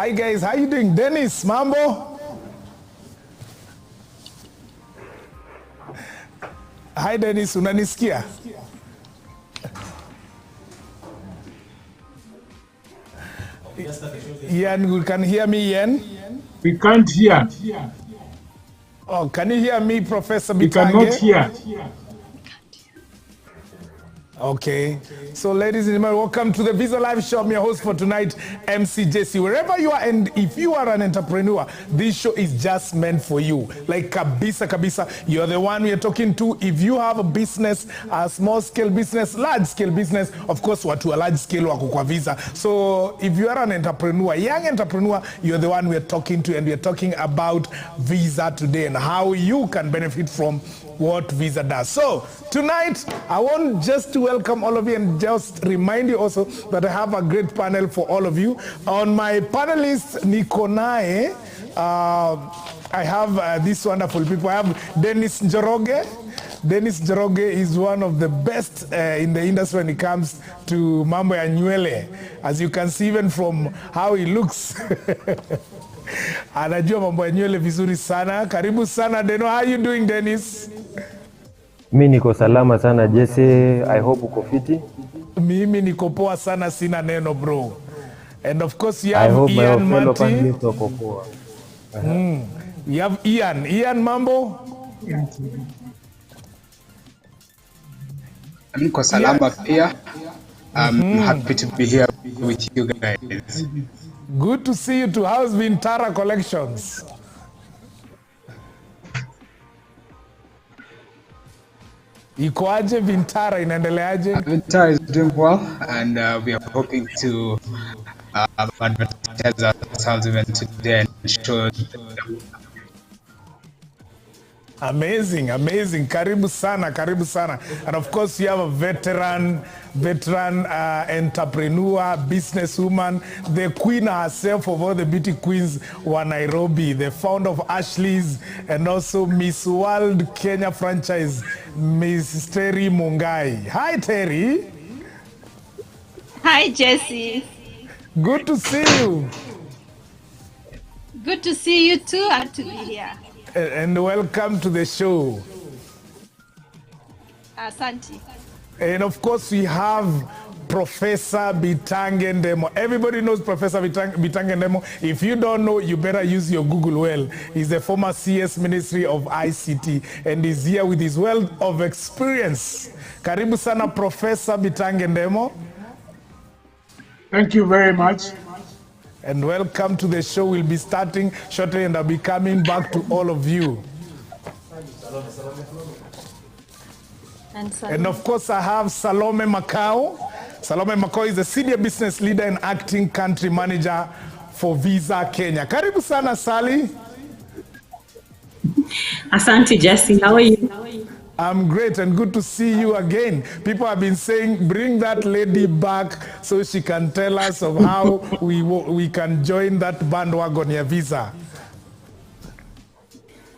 Hi guys, how you doing? Dennis, mambo? Hi Dennis, unanisikia? Ian, you can hear me, Ian? We can't hear. Oh, can you hear me, Professor We Bitange? cannot hear. Okay. So, ladies and gentlemen, welcome to the Visa Live Show. I'm your host for tonight, MC Jesse. Wherever you are, and if you are an entrepreneur, this show is just meant for you. Like kabisa, kabisa, you're the one we are talking to. If you have a business, a small-scale business, large-scale business, of course, watu a large-scale wako kwa Visa. So, if you are an entrepreneur, young entrepreneur, you're the one we are talking to, and we are talking about Visa today and how you can benefit from what Visa does. So tonight, I want just to welcome all of you and just remind you also that I have a great panel for all of you. On my panelists, Nikonae, I have these wonderful people. I have Dennis Njoroge. Dennis Njoroge is one of the best in the industry when it comes to mambo ya nywele. As you can see even from how he looks. Anajua mambo ya nywele vizuri sana. Karibu sana Deno. How are you doing, Dennis? Mimi niko salama sana Jesse. I hope uko fiti. Mimi niko poa sana, sina neno bro. And of course you I have hope Ian my fellow Mati. panelists wako poa. You have Ian. Ian, mambo? Niko salama pia. I'm happy to be here with you guys. Good to see you too. How's Vintara Collections? Ikoaje Vintara, inaendeleaje? Winter is doing well, and we are hoping to advertise ourselves even today and show them. Amazing, amazing. Karibu sana, karibu sana. And of course, you have a veteran entrepreneur, businesswoman, the queen herself of all the beauty queens wa Nairobi, the founder of Ashley's, and also Miss World Kenya franchise, Miss Terry Mungai. Hi, Terry. Hi, Jesse. Good to see you. Good to see you too. And to be here. And welcome to the show. Asante. And of course, we have Professor Bitange Ndemo. Everybody knows Professor Bitange Ndemo. If you don't know, you better use your Google well. He's the former CS Ministry of ICT and is here with his wealth of experience. Karibu sana, Professor Bitange Ndemo. Thank you very much. And welcome to the show. We'll be starting shortly and I'll be coming back to all of you. And of course, I have Salome Macau. Salome Macau is the senior business leader and acting country manager for Visa Kenya. Karibu sana, Sally. Asante, Jesse. How are you? I'm great and good to see you again. People have been saying, bring that lady back so she can tell us of how we can join that bandwagon ya Visa.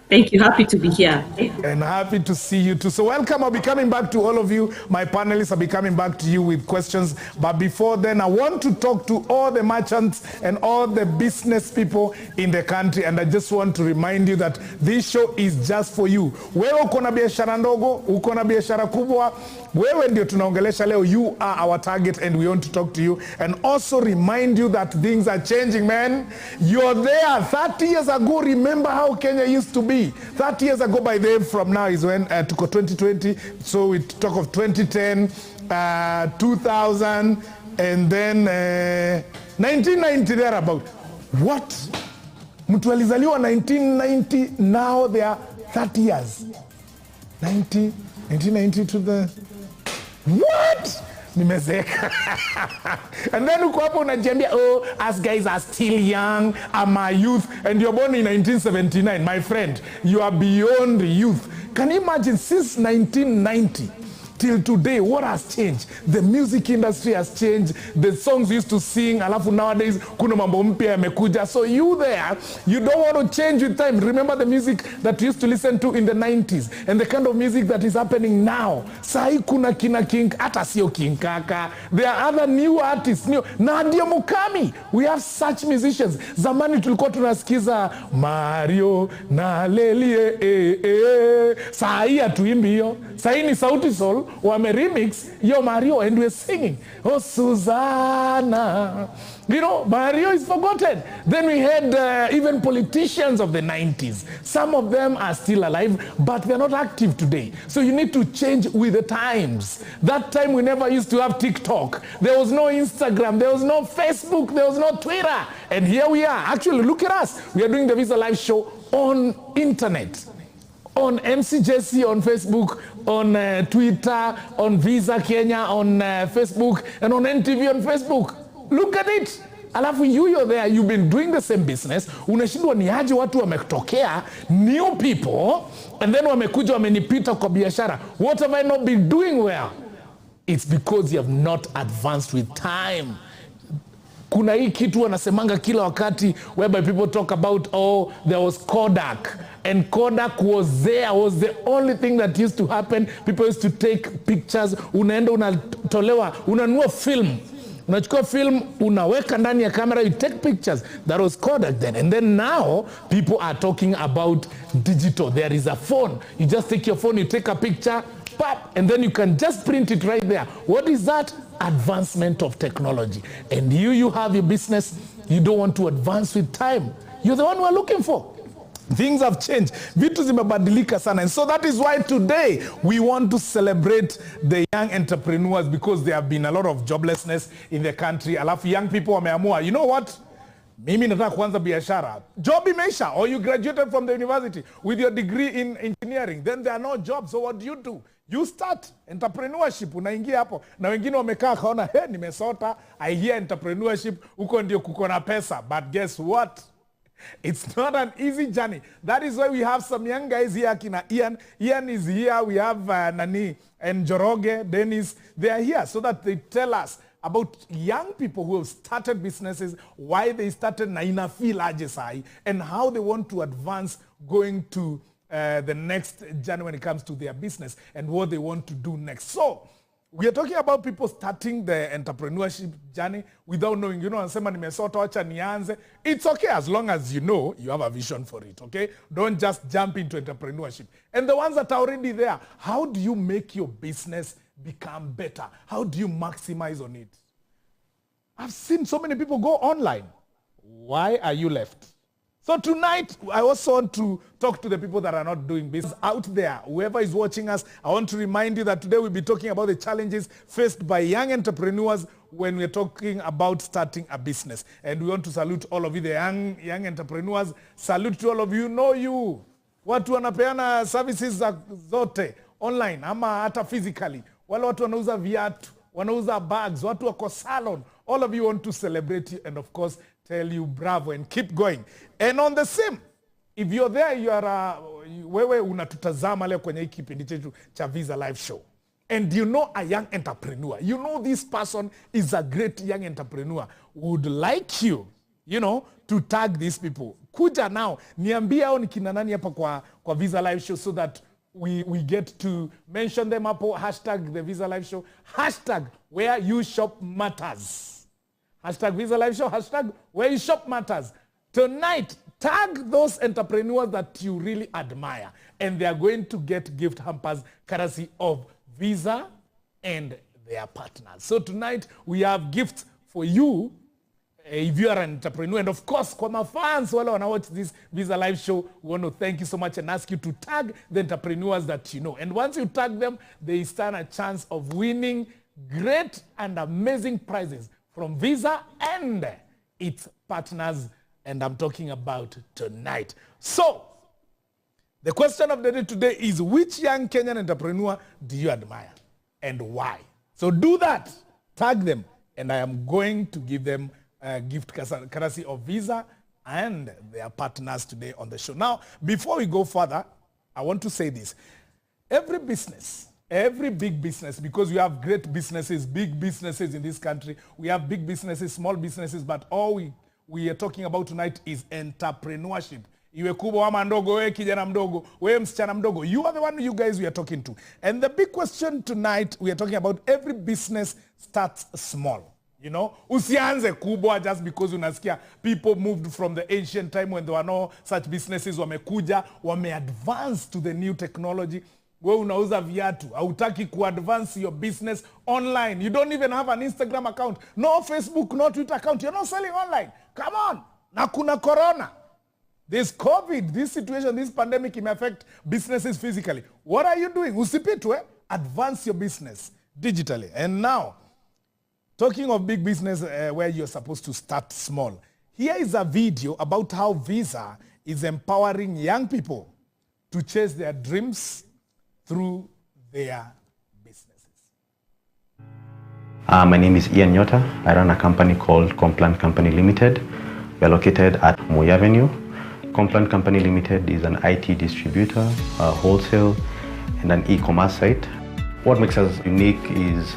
Thank you. Happy to be here. And happy to see you too. So welcome. I'll be coming back to all of you. My panelists will be coming back to you with questions. But before then, I want to talk to all the merchants and all the business people in the country. And I just want to remind you that this show is just for you. Wewe uko na biashara ndogo, uko na biashara kubwa, wewe ndio tunaongelesha leo. You are our target and we want to talk to you. And also remind you that things are changing, man. You're there. 30 years ago, remember how Kenya used to be. 30 years ago, by then, from now is when tuko 2020. So we talk of 2010, 2000, and then 1990 thereabout. What? Mtu alizaliwa 1990, now they are 30 years. 1990 to the... What? Nimezeka. And then uko hapo unajiambia, oh, us guys are still young, I'm a youth, and you're born in 1979. My friend, you are beyond youth. Can you imagine, since 1990 till today, what has changed? The music industry has changed. The songs we used to sing, alafu nowadays, kuna mambo mpya yamekuja. So you there, you don't want to change with time. Remember the music that you used to listen to in the 90s and the kind of music that is happening now. Sai kuna kina King, hata sio King Kaka. There are other new artists, new. Nadia Mukami. We have such musicians. Zamani tulikuwa tunasikiza Mario na Lelie. Sai hatuimbi hiyo. Sai ni Sauti Sol wame remix yo Mario and we're singing. Oh Susanna. You know, Mario is forgotten. Then we had even politicians of the 90s. Some of them are still alive, but they're not active today. So you need to change with the times. That time we never used to have TikTok. There was no Instagram. There was no Facebook. There was no Twitter. And here we are. Actually, look at us. We are doing the Visa Live show on internet. On MCJC, on Facebook, on Twitter, on Visa Kenya, on Facebook, and on NTV on Facebook. Look at it. Alafu you're there, you've been doing the same business. Unashindwa ni aje watu wametokea, new people, and then wamekuja wamenipita kwa biashara. What have I not been doing well? It's because you have not advanced with time. Kuna hii kitu wanasemanga kila wakati whereby people talk about, oh, there was Kodak. And Kodak was there, was the only thing that used to happen. People used to take pictures. Unaenda unatolewa, unanunua film. Unachukua film, unaweka ndani ya camera, you take pictures. That was Kodak then. And then now, people are talking about digital. There is a phone. You just take your phone, you take a picture, pop, and then you can just print it right there. What is that? Advancement of technology. And you have your business, you don't want to advance with time. You're the one we're looking for. Things have changed. Vitu zimebadilika sana. And so that is why today we want to celebrate the young entrepreneurs, because there have been a lot of joblessness in the country. Alafu young people wameamua, you know what? Mimi nataka kuanza biashara. Job imeisha. Or you graduated from the university with your degree in engineering. Then there are no jobs. So what do? You start entrepreneurship. Unaingia hapo. Na wengine wamekaa kaona, hey, nimesota. I hear entrepreneurship. Uko ndio kuko na pesa. But guess what? It's not an easy journey. That is why we have some young guys here. Kina Ian. Ian is here. We have Nani and Joroge, Dennis. They are here so that they tell us about young people who have started businesses, why they started na inafeel aje sahi, and how they want to advance going to the next journey when it comes to their business and what they want to do next. So, we are talking about people starting the entrepreneurship journey without knowing, you know, anasema nimesota wacha nianze. It's okay as long as you know you have a vision for it, okay? Don't just jump into entrepreneurship. And the ones that are already there, how do you make your business become better? How do you maximize on it? I've seen so many people go online. Why are you left? So tonight, I also want to talk to the people that are not doing business out there. Whoever is watching us, I want to remind you that today we'll be talking about the challenges faced by young entrepreneurs when we're talking about starting a business. And we want to salute all of you, the young entrepreneurs. Salute to all of you. Know you. Watu wanapeana services zote online ama hata physically. Wale watu wanauza viatu, wanauza bags, watu wako salon. All of you want to celebrate you and of course tell you bravo and keep going. And on the same, if you're there, you are wewe unatutazama leo kwenye kipindi chetu cha Visa Live Show. And you know a young entrepreneur. You know this person is a great young entrepreneur. Would like you, you know, to tag these people. Kuja now, niambia hao ni kina nani hapa kwa Visa Live Show so that we get to mention them hapo. Hashtag the Visa Live Show. Hashtag where you shop matters. Hashtag Visa Live Show. Hashtag where you shop matters. Tonight, tag those entrepreneurs that you really admire. And they are going to get gift hampers courtesy of Visa and their partners. So tonight, we have gifts for you if you are an entrepreneur. And of course, kwa mafans wale wana watch this Visa Live Show, we want to thank you so much and ask you to tag the entrepreneurs that you know. And once you tag them, they stand a chance of winning great and amazing prizes from Visa and its partners. And I'm talking about tonight. So, the question of the day today is, which young Kenyan entrepreneur do you admire and why? So do that, tag them, and I am going to give them a gift courtesy of Visa and their partners today on the show. Now, before we go further, I want to say this. Every business every big business, because we have great businesses, big businesses in this country. We have big businesses, small businesses, but all we are talking about tonight is entrepreneurship. Iwe kubwa ama ndogo, we kijana mdogo, we msichana mdogo. You are the one you guys we are talking to. And the big question tonight, we are talking about every business starts small. You know, usianze kubwa just because unasikia people moved from the ancient time when there were no such businesses, wamekuja, wame-advance to the new technology. Wewe unauza viatu, hautaki ku-advance your business online. You don't even have an Instagram account, no Facebook, no Twitter account. You're not selling online. Come on. Na kuna corona. This COVID, this situation, this pandemic may affect businesses physically. What are you doing? Usipitwe, advance your business digitally. And now, talking of big business where you're supposed to start small, here is a video about how Visa is empowering young people to chase their dreams through their businesses. My name is Ian Nyota. I run a company called Complan Company Limited. We are located at Moi Avenue. Complan Company Limited is an IT distributor, a wholesale, and an e-commerce site. What makes us unique is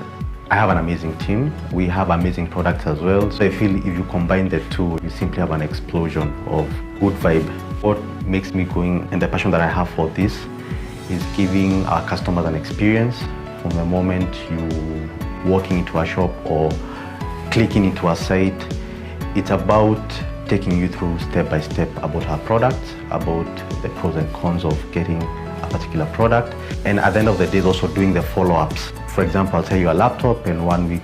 I have an amazing team. We have amazing products as well. So I feel if you combine the two, you simply have an explosion of good vibe. What makes me going, and the passion that I have for this, is giving our customers an experience from the moment you walking into a shop or clicking into a site. It's about taking you through step by step about our products, about the pros and cons of getting a particular product. And at the end of the day, also doing the follow-ups. For example, I'll tell you a laptop, and 1 week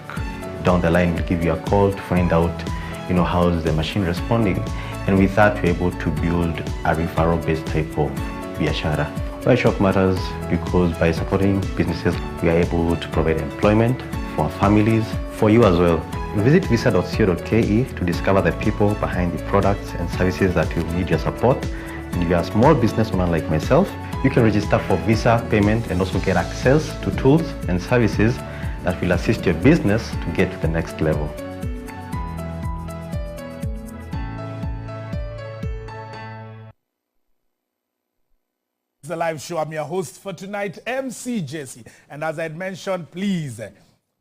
down the line, we'll give you a call to find out, how's the machine responding. And with that, we're able to build a referral-based type of biashara. Why shop matters? Because by supporting businesses, we are able to provide employment for our families, for you as well. Visit visa.co.ke to discover the people behind the products and services that will need your support. And if you're a small business owner like myself, you can register for Visa payment and also get access to tools and services that will assist your business to get to the next level. It's a live show. I'm your host for tonight, MC Jesse. And as I mentioned, please,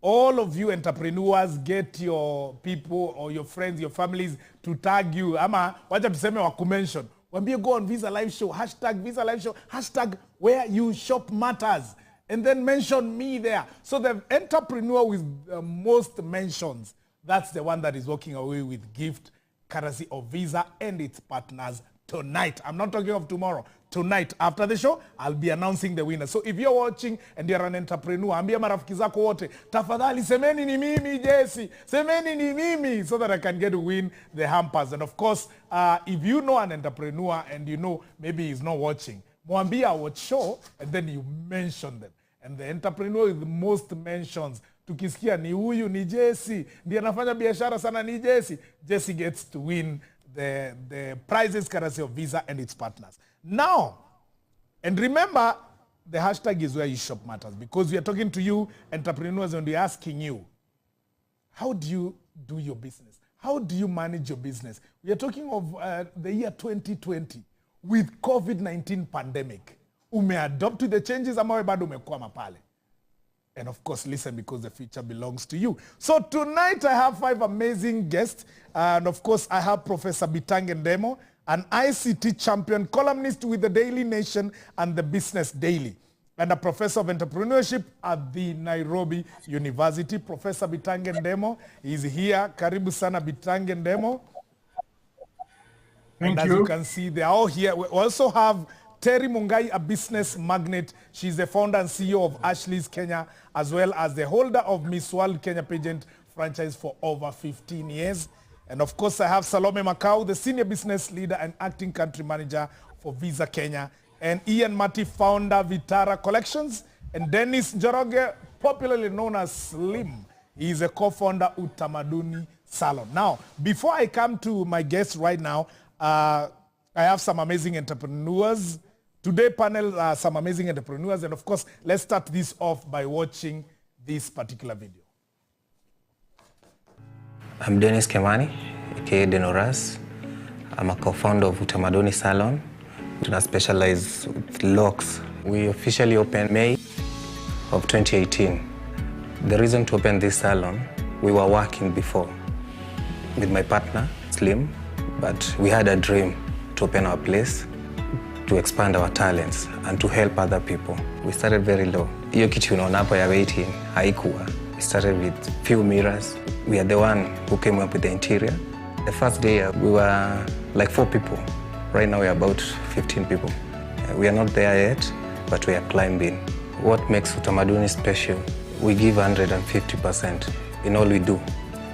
all of you entrepreneurs, get your people or your friends, your families to tag you. Ama, wacha tuseme wakumention. Wambie go on Visa Live Show, hashtag Visa Live Show, hashtag where you shop matters. And then mention me there. So the entrepreneur with the most mentions, that's the one that is walking away with gift, courtesy of Visa and its partners tonight. I'm not talking of tomorrow. Tonight, after the show, I'll be announcing the winner. So if you're watching and you're an entrepreneur, ambia marafiki zako wote, tafadhali semeni ni mimi, Jesse. Semeni ni mimi, so that I can get to win the hampers. And of course, if you know an entrepreneur and you know maybe he's not watching, mwambia watch show, and then you mention them. And the entrepreneur with the most mentions, tukisikia ni huyu, ni Jesse, ndiye anafanya biashara sana, ni Jesse. Jesse gets to win the prizes courtesy of Visa and its partners. Now, and remember, the hashtag is where you shop matters, because we are talking to you entrepreneurs and we're asking you, how do you do your business? How do you manage your business? We are talking of the year 2020 with COVID-19 pandemic. Umeadopt to the changes ama we bado umekwama pale? And of course, listen, because the future belongs to you. So tonight I have 5 amazing guests. And of course, I have Professor Bitange Ndemo, an ICT champion, columnist with the Daily Nation and the Business Daily, and a professor of entrepreneurship at the Nairobi University. Professor Bitange Ndemo is here. Karibu sana Bitange Ndemo. Thank and you. As you can see, they are all here. We also have Terry Mungai, a business magnate. She's the founder and CEO of Ashley's Kenya, as well as the holder of Miss World Kenya pageant franchise for over 15 years. And of course, I have Salome Macau, the senior business leader and acting country manager for Visa Kenya. And Ian Mati, founder Vitara Collections. And Dennis Njoroge, popularly known as Slim. He is a co-founder Utamaduni Salon. Now, before I come to my guests right now, I have some amazing entrepreneurs. Today's panel are some amazing entrepreneurs. And of course, let's start this off by watching this particular video. I'm Dennis Kemani, aka Denoras. I'm a co-founder of Utamaduni Salon. We specialize with locks. We officially opened May. of 2018. The reason to open this salon, we were working before with my partner, Slim, but we had a dream to open our place, to expand our talents and to help other people. We started very low. Hiyo kitu unaona hapo ya waiting haikuwa. We started with few mirrors. We are the one who came up with the interior. The first day we were like 4 people. Right now we are about 15 people. We are not there yet, but we are climbing. What makes Utamaduni special? We give 150% in all we do,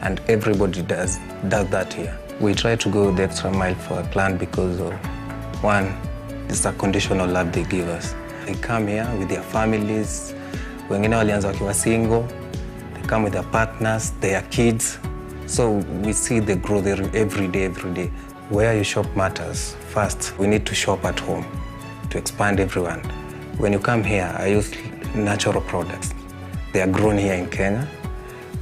and everybody does that here. We try to go the extra mile for a client because of, one, it's a conditional love they give us. They come here with their families. Wengine walianza wakiwa single. They come with their partners, their kids. So we see the growth every day. Where you shop matters. First, we need to shop at home to expand everyone. When you come here, I use natural products. They are grown here in Kenya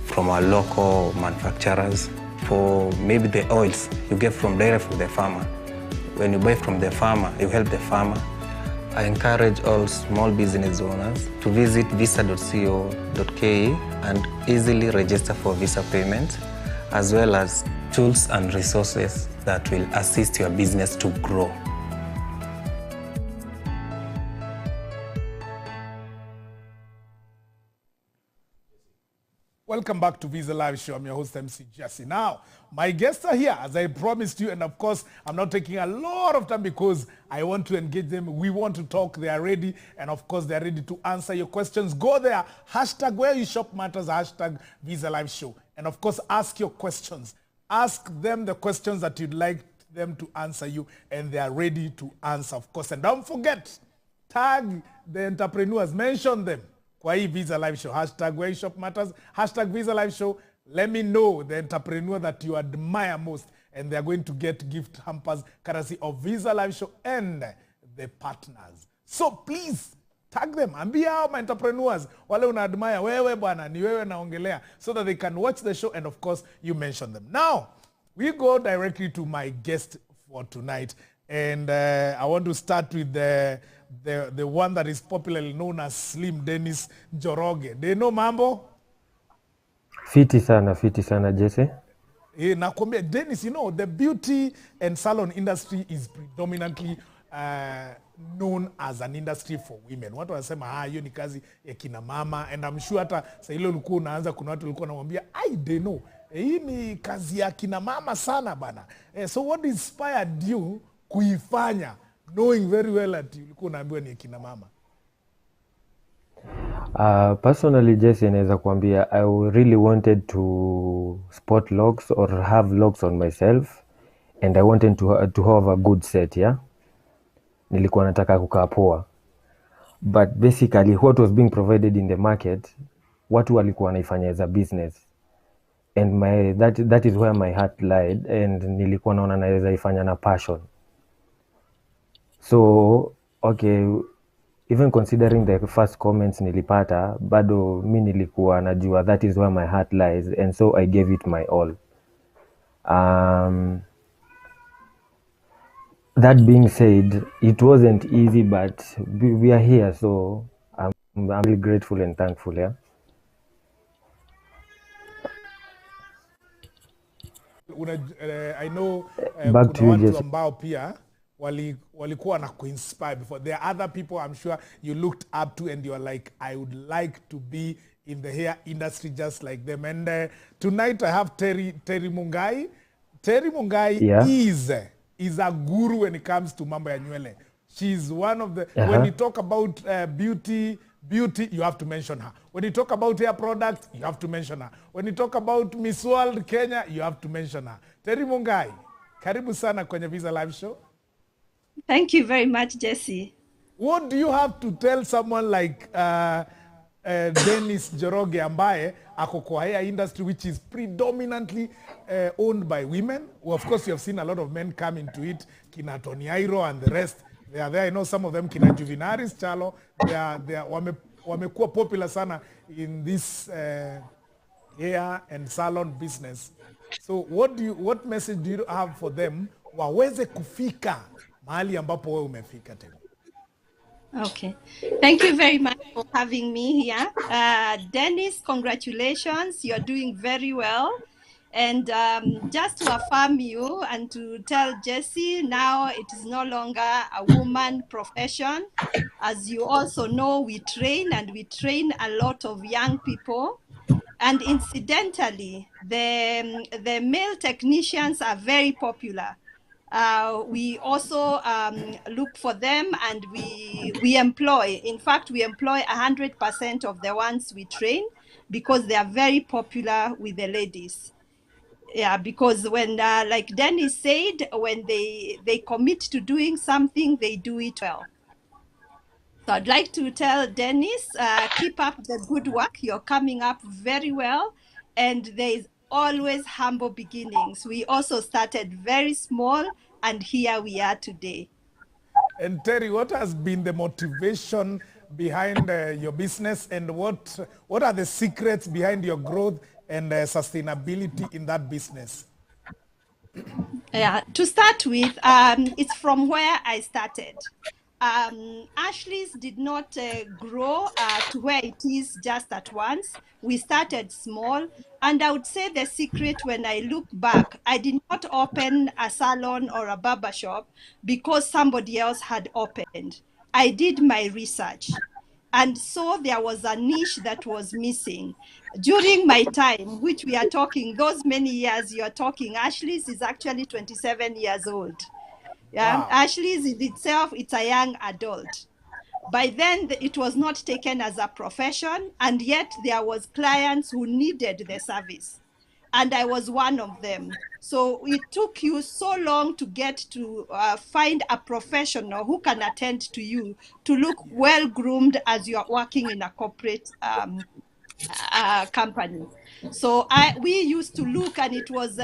from our local manufacturers. For maybe the oils you get from direct from the farmer. When you buy from the farmer, you help the farmer. I encourage all small business owners to visit visa.co.ke and easily register for visa payment, as well as tools and resources that will assist your business to grow. Welcome back to Visa Live Show. I'm your host, MC Jesse. Now, my guests are here, as I promised you, and of course, I'm not taking a lot of time because I want to engage them. We want to talk. They are ready, and of course, they are ready to answer your questions. Go there, hashtag where you shop matters, hashtag Visa Live Show. And of course, ask your questions. Ask them the questions that you'd like them to answer you, and they are ready to answer, of course. And don't forget, tag the entrepreneurs, mention them. Kwa hii Visa Live Show, hashtag where you shop matters, hashtag Visa Live Show. Let me know the entrepreneur that you admire most, and they're going to get gift hampers courtesy of Visa Live Show and the partners. So please, tag them. Ambia hao entrepreneurs, wale una admire, wewe bwana, ni wewe naongelea, so that they can watch the show and of course you mention them. Now, we go directly to my guest for tonight. And I want to start with the one that is popularly known as Slim Dennis Njoroge. Do you know mambo? Fiti sana Jesse. Nakwambia Dennis, you know, the beauty and salon industry is predominantly known as an industry for women. Watu wanasema hiyo ni kazi ya kina mama, and I'm sure hata sasa ile ulikuwa unaanza kuna watu walikuwa wanamwambia I don't know. Hii ni kazi ya kina mama sana bana. So what inspired you kuifanya knowing very well that ulikuwa unaambiwa ni kina mama? Personally, Jesse, naweza kuambia I really wanted to spot locks or have locks on myself, and I wanted to have a good set, yeah. Nilikuwa nataka kukaa poa. But basically what was being provided in the market, watu walikuwa wanaifanya as a business. And that is where my heart lied, and nilikuwa naona naweza ifanya na passion. So, okay, even considering the first comments nilipata, bado mi nilikuwa najua that is where my heart lies, and so I gave it my all. That being said, it wasn't easy, but we are here, so I'm really grateful and thankful, yeah. I know Back to you, watu Jesse. ambao pia walikuwa na kuinspire before. There are other people I'm sure you looked up to and you're like, I would like to be in the hair industry just like them. And tonight I have Terry Mungai. Terry Mungai, Yeah. is a guru when it comes to mambo ya nywele. She's one of the, when you talk about beauty, you have to mention her. When you talk about hair products, you have to mention her. When you talk about Miss World Kenya, you have to mention her. Terry Mungai, karibu sana kwenye Visa Live Show. Thank you very much, Jesse. What do you have to tell someone like Dennis Njoroge ambaye ako kwa hair industry which is predominantly owned by women? Well, of course, you have seen a lot of men come into it, kina Tony Airo and the rest. They are there. I know some of them, kina Juvinaris Chalo, they are wamekuwa popular sana in this hair and salon business. So what message do you have for them waweze kufika mahali ambapo wewe umefika tena? Okay. Thank you very much for having me here. Dennis, congratulations. You're doing very well. And just to affirm you and to tell Jesse, now it is no longer a woman profession. As you also know, we train and we train a lot of young people. And incidentally, the male technicians are very popular. We also look for them and we employ. In fact, we employ 100% of the ones we train because they are very popular with the ladies. Yeah, because when, like Dennis said, when they commit to doing something, they do it well. So I'd like to tell Dennis, keep up the good work. You're coming up very well. And there is always humble beginnings. We also started very small, and here we are today. And Terry, what has been the motivation behind your business, and what are the secrets behind your growth and sustainability in that business? Yeah, to start with, it's from where I started. Ashley's did not grow to where it is just at once. We started small, and I would say the secret when I look back, I did not open a salon or a barber shop because somebody else had opened. I did my research. And so there was a niche that was missing. During my time, which we are talking, those many years you are talking, Ashley's is actually 27 years old. Yeah, Wow. Ashley's in itself, it's a young adult. By then, it was not taken as a profession, and yet there was clients who needed the service. And I was one of them. So it took you so long to get to find a professional who can attend to you, to look well groomed as you are working in a corporate company. So we used to look, and it was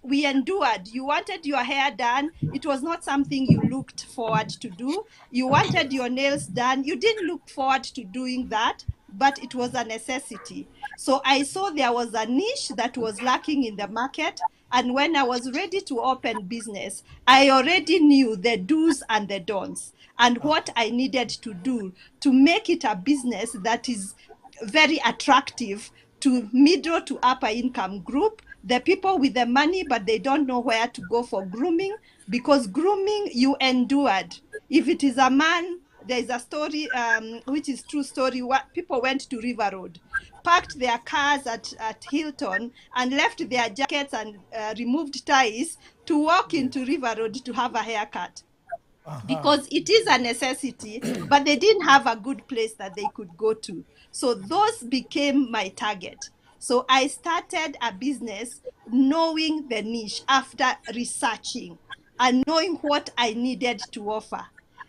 we endured. You wanted your hair done, it was not something you looked forward to do. You wanted your nails done, you didn't look forward to doing that, but it was a necessity. So I saw there was a niche that was lacking in the market, and when I was ready to open business, I already knew the do's and the don'ts and what I needed to do to make it a business that is very attractive to middle to upper income group, the people with the money, but they don't know where to go for grooming, because grooming you endured. If it is a man, there is a story, which is true story, what people went to River Road, parked their cars at Hilton and left their jackets and removed ties to walk into River Road to have a haircut. Because it is a necessity, but they didn't have a good place that they could go to. So those became my target. So I started a business knowing the niche after researching and knowing what I needed to offer.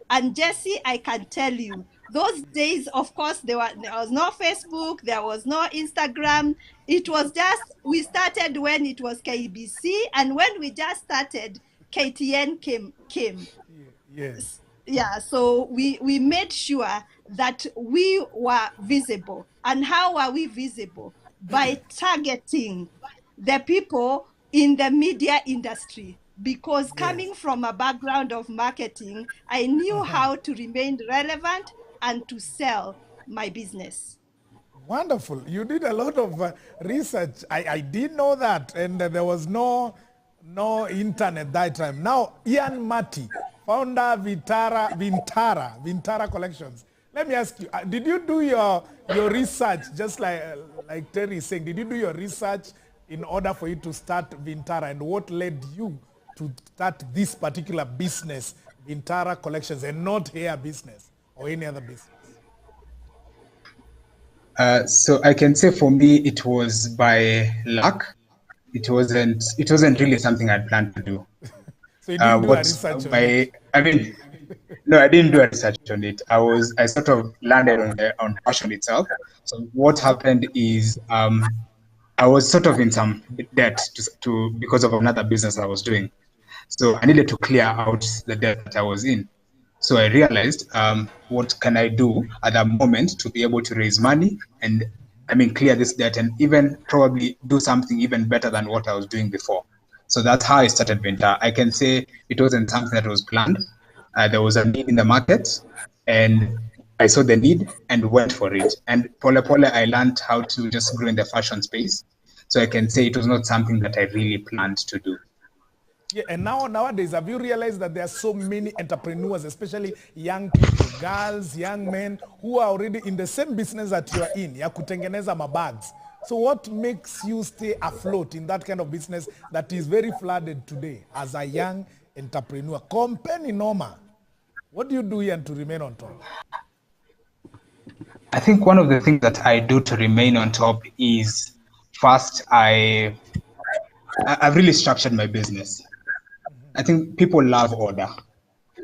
And Jesse, I can tell you, those days, of course, there was no Facebook, there was no Instagram. It was just, we started when it was KBC, and when we just started, KTN came. Yes. Yeah, so we made sure that we were visible. And how are we visible? By targeting the people in the media industry. Because coming from a background of marketing, I knew how to remain relevant and to sell my business. Wonderful. You did a lot of research. I did know that. And there was no internet that time. Now, Ian Mati, founder Vintara Collections. Let me ask you, did you do your research, just like Terry is saying, did you do your research in order for you to start Vintara? And what led you to start this particular business, Vintara Collections, and not hair business or any other business? So I can say for me, it was by luck. It wasn't really something I'd planned to do. So you didn't do a research on it? I mean, no, I didn't do a research on it. I sort of landed on fashion itself. So what happened is I was sort of in some debt because of another business I was doing. So I needed to clear out the debt that I was in. So I realized, what can I do at that moment to be able to raise money and, clear this debt and even probably do something even better than what I was doing before. So that's how I started Vintara. I can say it wasn't something that was planned. There was a need in the market, and I saw the need and went for it. And pole pole, I learned how to just grow in the fashion space. So I can say it was not something that I really planned to do. Yeah, and nowadays, have you realized that there are so many entrepreneurs, especially young people, girls, young men, who are already in the same business that you are in, ya kutengeneza mabags. So what makes you stay afloat in that kind of business that is very flooded today as a young entrepreneur? Company Norma, what do you do here to remain on top? I think one of the things that I do to remain on top is first, I've really structured my business. I think people love order.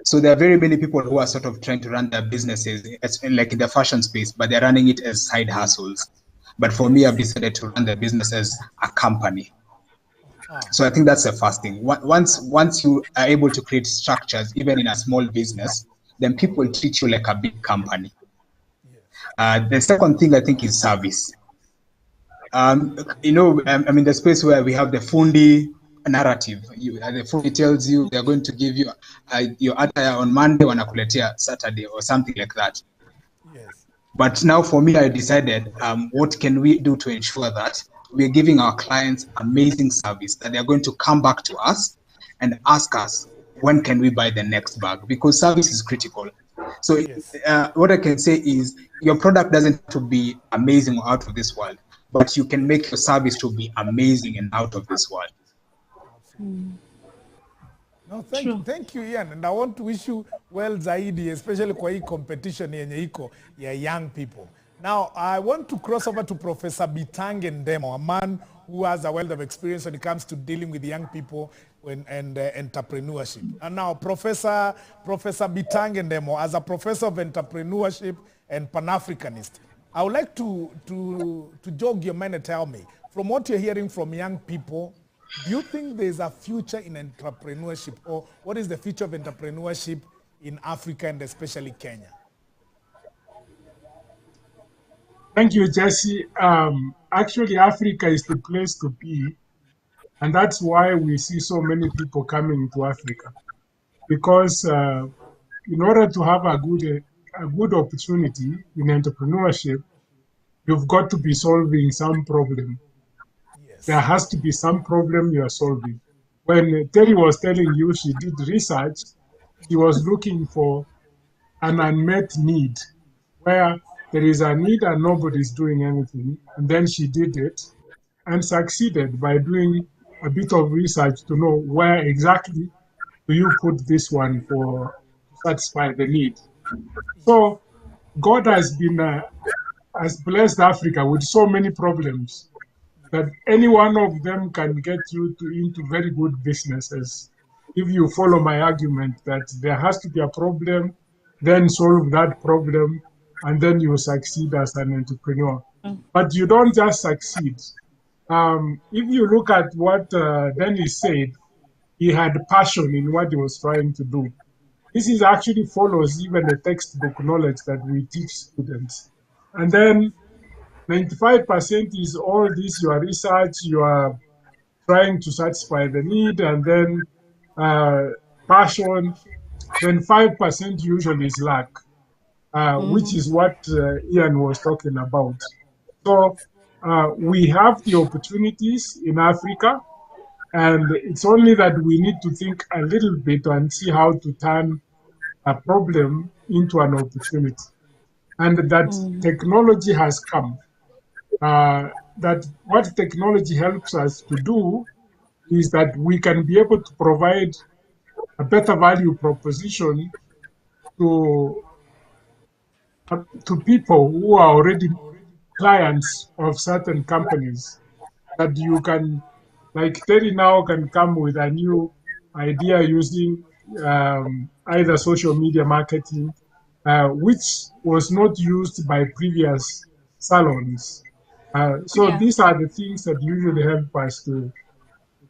So there are very many people who are sort of trying to run their businesses like in the fashion space, but they're running it as side hustles. But for me, I've decided to run the business as a company. So I think that's the first thing. Once you are able to create structures, even in a small business, then people treat you like a big company. The second thing I think is service. I'm in the space where we have the fundi narrative. The fundi tells you they're going to give you your attire on Monday, wanakuletea Saturday or something like that. Yes. But now for me, I decided what can we do to ensure that we're giving our clients amazing service, that they're going to come back to us and ask us, when can we buy the next bag? Because service is critical. So Yes. what I can say is your product doesn't have to be amazing or out of this world, but you can make your service to be amazing and out of this world. No, thank you, Ian. And I want to wish you well zaidi, especially kwa hii competition yenye iko ya young people. Now, I want to cross over to Professor Bitange Ndemo, a man who has a wealth of experience when it comes to dealing with young people and entrepreneurship. And now, Professor Bitange Ndemo, as a professor of entrepreneurship and Pan-Africanist, I would like to jog your mind and tell me, from what you're hearing from young people, do you think there's a future in entrepreneurship, or what is the future of entrepreneurship in Africa and especially Kenya? Thank you, Jesse. Actually, Africa is the place to be, and that's why we see so many people coming to Africa. Because in order to have a good opportunity in entrepreneurship, you've got to be solving some problem. Yes. There has to be some problem you are solving. When Terry was telling you she did research, she was looking for an unmet need, where there is a need and nobody's doing anything. And then she did it and succeeded by doing a bit of research to know where exactly do you put this one to satisfy the need. So God has blessed Africa with so many problems that any one of them can get you into very good businesses. If you follow my argument that there has to be a problem, then solve that problem, and then you succeed as an entrepreneur. But you don't just succeed. If you look at what Dennis said, he had passion in what he was trying to do. This is actually follows even the textbook knowledge that we teach students. And then 95% is all this, your research, you are trying to satisfy the need, and then passion. Then 5% usually is luck, which is what Ian was talking about. So we have the opportunities in Africa, and it's only that we need to think a little bit and see how to turn a problem into an opportunity. And that technology has come. That what technology helps us to do is that we can be able to provide a better value proposition to people who are already clients of certain companies. That you can, like Terry now can come with a new idea using either social media marketing, which was not used by previous salons. So these are the things that usually help us to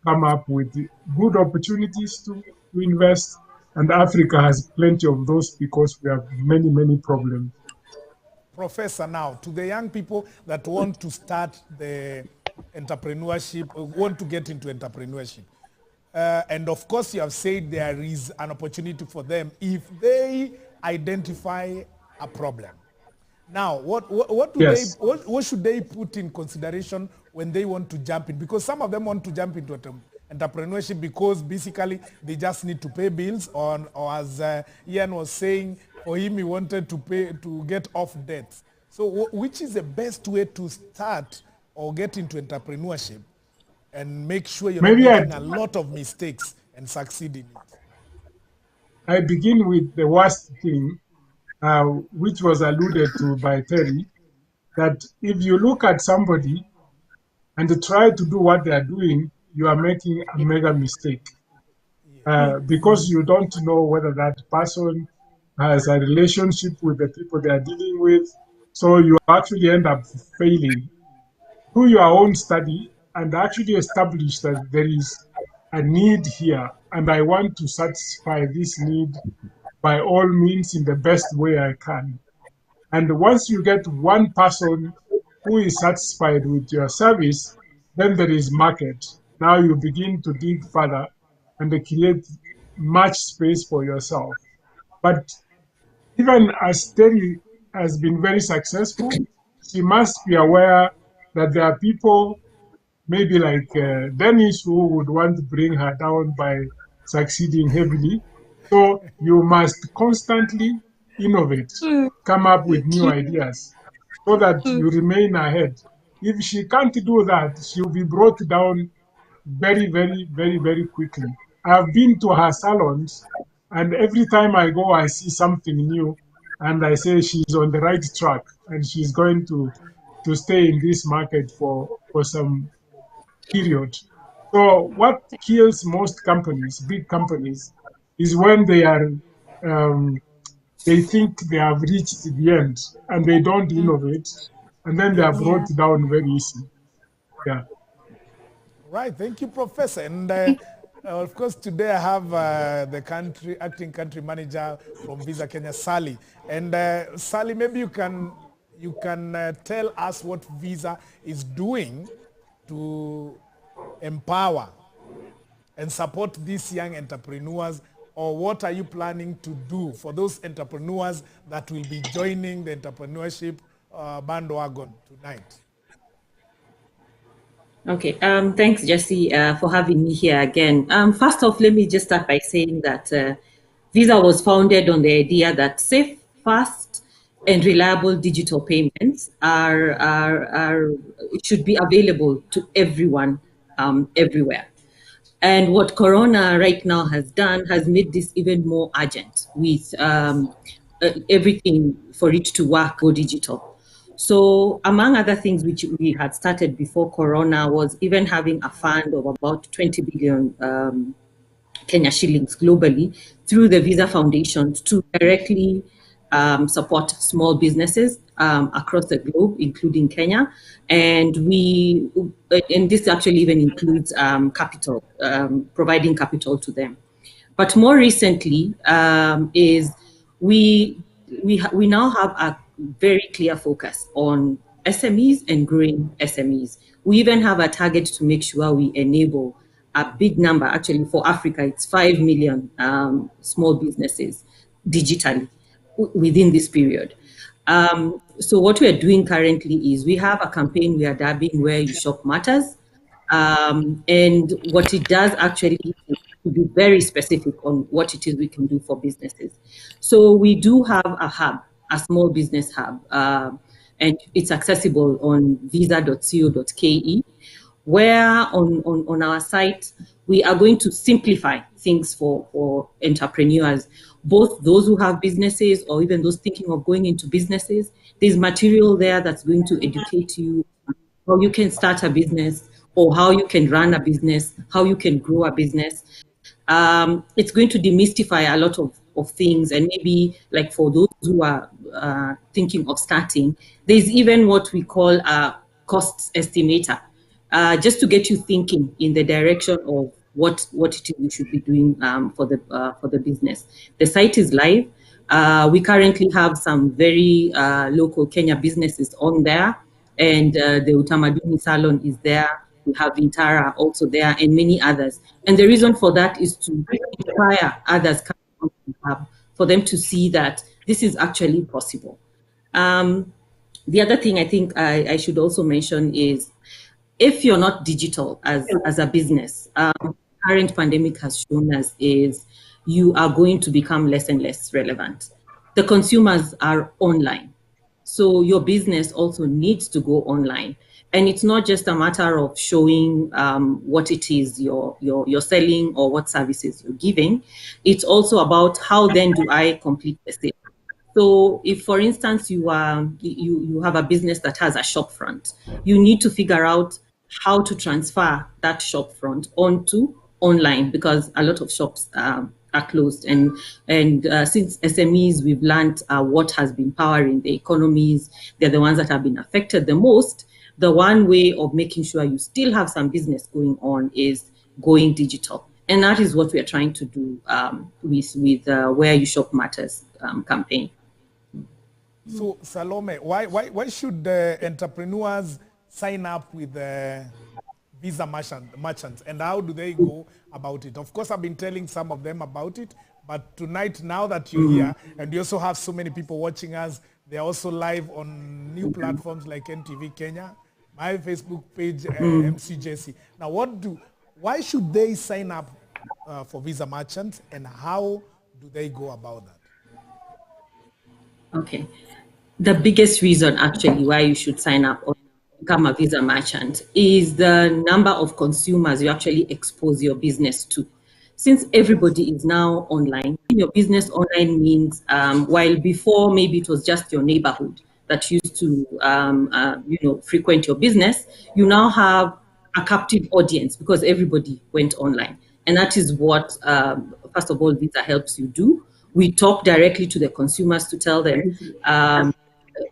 come up with good opportunities to invest. And Africa has plenty of those because we have many, many problems. Professor, now, to the young people that want to start the entrepreneurship, want to get into entrepreneurship, and of course you have said there is an opportunity for them if they identify a problem. Now, what should they put in consideration when they want to jump in? Because some of them want to jump into entrepreneurship because basically they just need to pay bills, or as Ian was saying, for him he wanted to get off debts. So which is the best way to start or get into entrepreneurship and make sure you're not making a lot of mistakes and succeed in it? I begin with the worst thing, which was alluded to by Terry, that if you look at somebody and try to do what they are doing, you are making a mega mistake. Because you don't know whether that person has a relationship with the people they are dealing with. So you actually end up failing. Do your own study and actually establish that there is a need here, and I want to satisfy this need by all means in the best way I can. And once you get one person who is satisfied with your service, then there is market. Now you begin to dig further and create much space for yourself. But even as Terry has been very successful, she must be aware that there are people, maybe like Dennis, who would want to bring her down by succeeding heavily. So you must constantly innovate, come up with new ideas so that you remain ahead. If she can't do that, she'll be brought down very, very, very, very quickly. I've been to her salons, and every time I go, I see something new, and I say she's on the right track, and she's going to stay in this market for some period. So what kills most companies, big companies, is when they are they think they have reached the end and they don't innovate, and then they are brought down very easily. Yeah. Right, thank you, Professor. And of course, today I have the acting country manager from Visa Kenya, Sally. And Sally, maybe you can tell us what Visa is doing to empower and support these young entrepreneurs, or what are you planning to do for those entrepreneurs that will be joining the entrepreneurship bandwagon tonight? Okay, thanks, Jesse, for having me here again. First off, let me just start by saying that Visa was founded on the idea that safe, fast, and reliable digital payments should be available to everyone, everywhere. And what Corona right now has done has made this even more urgent, with everything for it to work go digital. So among other things which we had started before Corona was even having a fund of about 20 billion Kenya shillings globally through the Visa Foundation to directly support small businesses across the globe, including Kenya. And this actually even includes capital, providing capital to them. But more recently is we now have a very clear focus on SMEs and growing SMEs. We even have a target to make sure we enable a big number. Actually, for Africa, it's 5 million small businesses digitally within this period. So what we are doing currently is we have a campaign we are dubbing Where You Shop Matters. And what it does actually is to be very specific on what it is we can do for businesses. So we do have a hub, a small business hub, and it's accessible on visa.co.ke, where on our site, we are going to simplify things for entrepreneurs, both those who have businesses or even those thinking of going into businesses. There's material there that's going to educate you how you can start a business, or how you can run a business, how you can grow a business. It's going to demystify a lot of things, and maybe like for those who are thinking of starting, there's even what we call a costs estimator, just to get you thinking in the direction of what it is you should be doing for the business. The site is live. We currently have some very local Kenya businesses on there, and the Utamaduni Salon is there. We have Intara also there, and many others. And the reason for that is to inspire others coming on the hub, for them to see that this is actually possible. The other thing I think I should also mention is, if you're not digital as a business, current pandemic has shown us is you are going to become less and less relevant. The consumers are online. So your business also needs to go online. And it's not just a matter of showing what it is you're selling or what services you're giving. It's also about how then do I complete the sale. So if, for instance, you have a business that has a shop front, you need to figure out how to transfer that shop front onto online, because a lot of shops are closed. And since SMEs, we've learned what has been powering the economies. They're the ones that have been affected the most. The one way of making sure you still have some business going on is going digital. And that is what we are trying to do with Where You Shop Matters campaign. So, Salome, why should entrepreneurs sign up with Visa merchants, and how do they go about it? Of course, I've been telling some of them about it, but tonight, now that you're here, and you also have so many people watching us, they're also live on new platforms like NTV Kenya, my Facebook page, MCJC. Now, why should they sign up for Visa merchants, and how do they go about that? Okay. The biggest reason actually why you should sign up or become a Visa merchant is the number of consumers you actually expose your business to. Since everybody is now online, your business online means while before maybe it was just your neighborhood that used to frequent your business, you now have a captive audience because everybody went online. And that is what, first of all, Visa helps you do. We talk directly to the consumers to tell them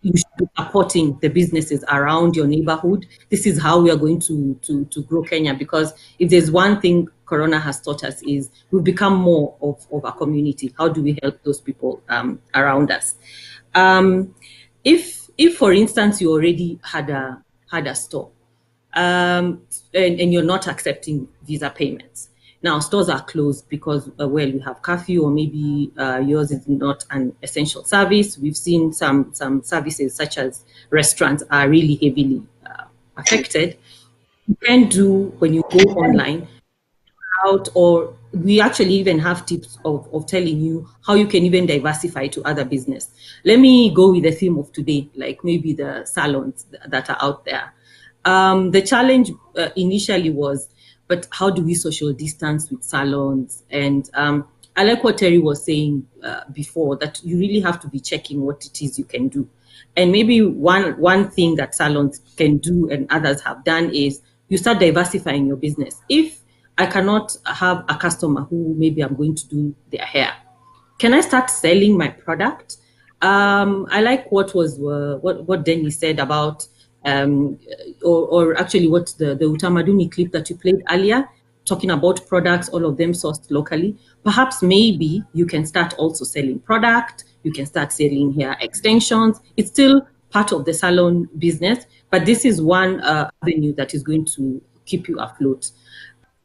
you should be supporting the businesses around your neighborhood. This is how we are going to grow Kenya, because if there's one thing Corona has taught us is we've become more of a community. How do we help those people around us? If for instance you already had a store and you're not accepting Visa payments. Now, stores are closed because, you have curfew, or maybe yours is not an essential service. We've seen some services such as restaurants are really heavily affected. You can do, when you go online, or we actually even have tips of telling you how you can even diversify to other business. Let me go with the theme of today, like maybe the salons that are out there. The challenge initially was, but how do we social distance with salons? And I like what Terry was saying before, that you really have to be checking what it is you can do. And maybe one thing that salons can do and others have done is you start diversifying your business. If I cannot have a customer who maybe I'm going to do their hair, can I start selling my product? I like what Denny said about or actually what the Utamaduni clip that you played earlier, talking about products, all of them sourced locally. Perhaps maybe you can start also selling product, you can start selling hair extensions. It's still part of the salon business, but this is one avenue that is going to keep you afloat.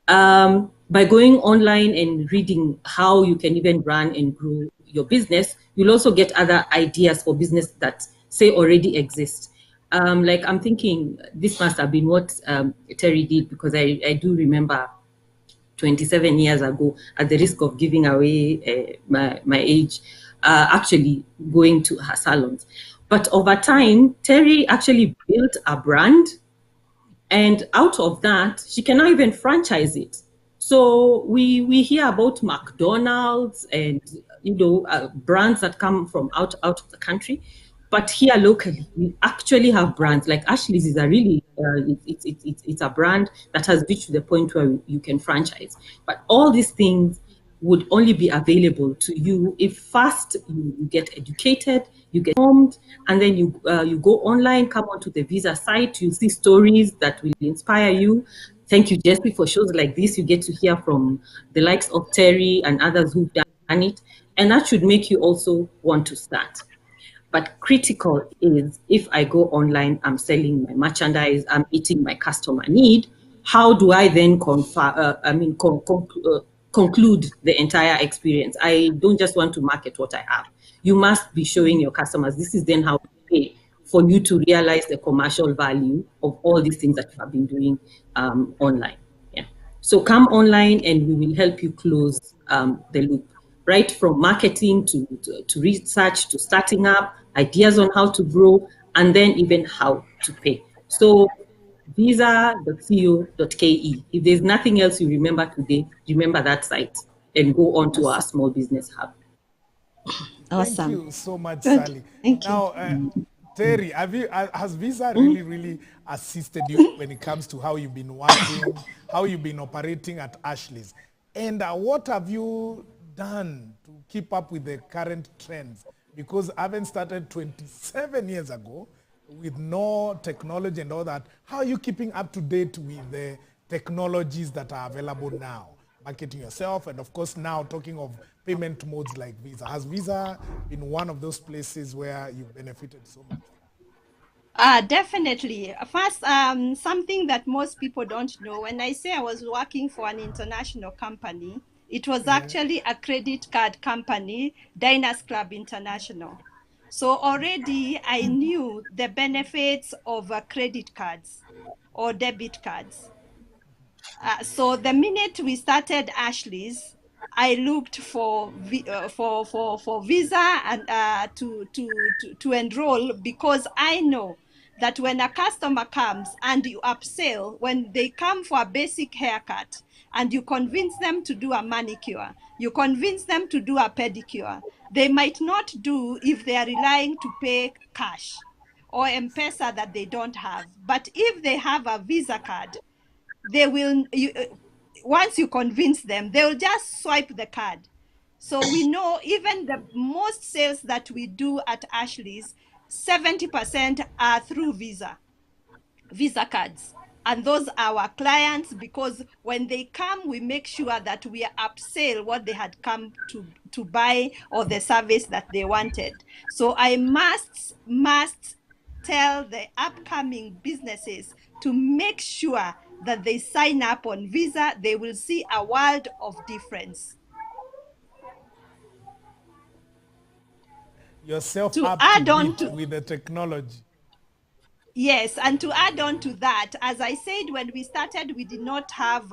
By going online and reading how you can even run and grow your business, you'll also get other ideas for business that say already exist. Like I'm thinking this must have been what Terry did, because I do remember 27 years ago, at the risk of giving away my age, actually going to her salons. But over time, Terry actually built a brand, and out of that, she can now even franchise it. So we hear about McDonald's and brands that come from out of the country. But here locally, we actually have brands like Ashley's is a really, it's a brand that has reached to the point where you can franchise. But all these things would only be available to you if first you get educated, you get informed, and then you go online, come onto the Visa site, you see stories that will inspire you. Thank you, Jesse, for shows like this. You get to hear from the likes of Terry and others who've done it. And that should make you also want to start. But critical is, if I go online, I'm selling my merchandise, I'm meeting my customer need, how do I then conclude the entire experience? I don't just want to market what I have. you must be showing your customers. This is then how you pay for you to realize the commercial value of all these things that you have been doing online. Yeah. So come online and we will help you close the loop, right from marketing to research to starting up, ideas on how to grow, and then even how to pay. So visa.co.ke. If there's nothing else you remember today, remember that site and go on to our small business hub. Awesome. Thank you so much, Good. Sally. Thank you. Now, Terry, has Visa really assisted you when it comes to how you've been working, how you've been operating at Ashley's? And what have you done to keep up with the current trends? Because I haven't started 27 years ago with no technology and all that. How are you keeping up to date with the technologies that are available now? Marketing yourself, and of course now talking of payment modes like Visa. Has Visa been one of those places where you've benefited so much? Definitely. First, something that most people don't know, when I say I was working for an international company, it was actually a credit card company, Diners Club International. So already I knew the benefits of credit cards or debit cards. So the minute we started Ashley's, I looked for Visa and to enroll, because I know that when a customer comes and you upsell, when they come for a basic haircut and you convince them to do a manicure, you convince them to do a pedicure, they might not do if they are relying to pay cash or M-Pesa that they don't have. But if they have a Visa card, they will, once you convince them, they'll just swipe the card. So we know even the most sales that we do at Ashley's, 70% are through Visa cards. And those are our clients, because when they come, we make sure that we upsell what they had come to buy or the service that they wanted. So I must tell the upcoming businesses to make sure that they sign up on Visa. They will see a world of difference. Yourself To up add to on date to with the technology. Yes, and to add on to that, as I said, when we started, we did not have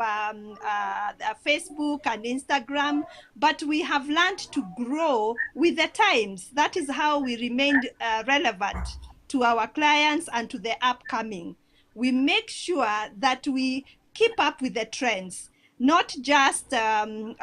Facebook and Instagram, but we have learned to grow with the times. That is how we remained relevant to our clients and to the upcoming. We make sure that we keep up with the trends, not just of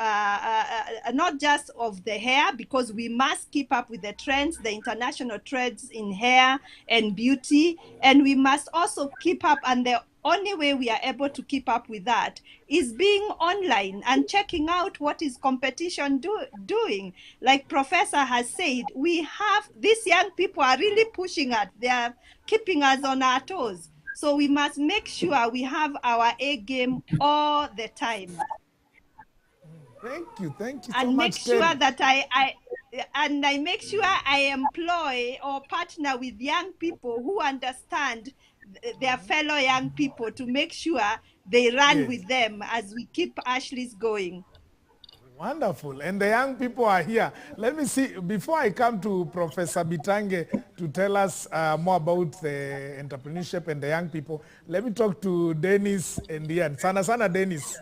the hair, because we must keep up with the trends, the international trends in hair and beauty, and we must also keep up. And the only way we are able to keep up with that is being online and checking out what is competition doing. Like Professor has said, we have these young people are really pushing us. They are keeping us on our toes. So we must make sure we have our A game all the time. Thank you so And make much, sure Terry. that I make sure I employ or partner with young people who understand their fellow young people, to make sure they run with them as we keep Ashley's going. Wonderful. And the young people are here. Let me see, before I come to Professor Bitange to tell us more about the entrepreneurship and the young people, let me talk to Dennis and Ian. Sana Dennis.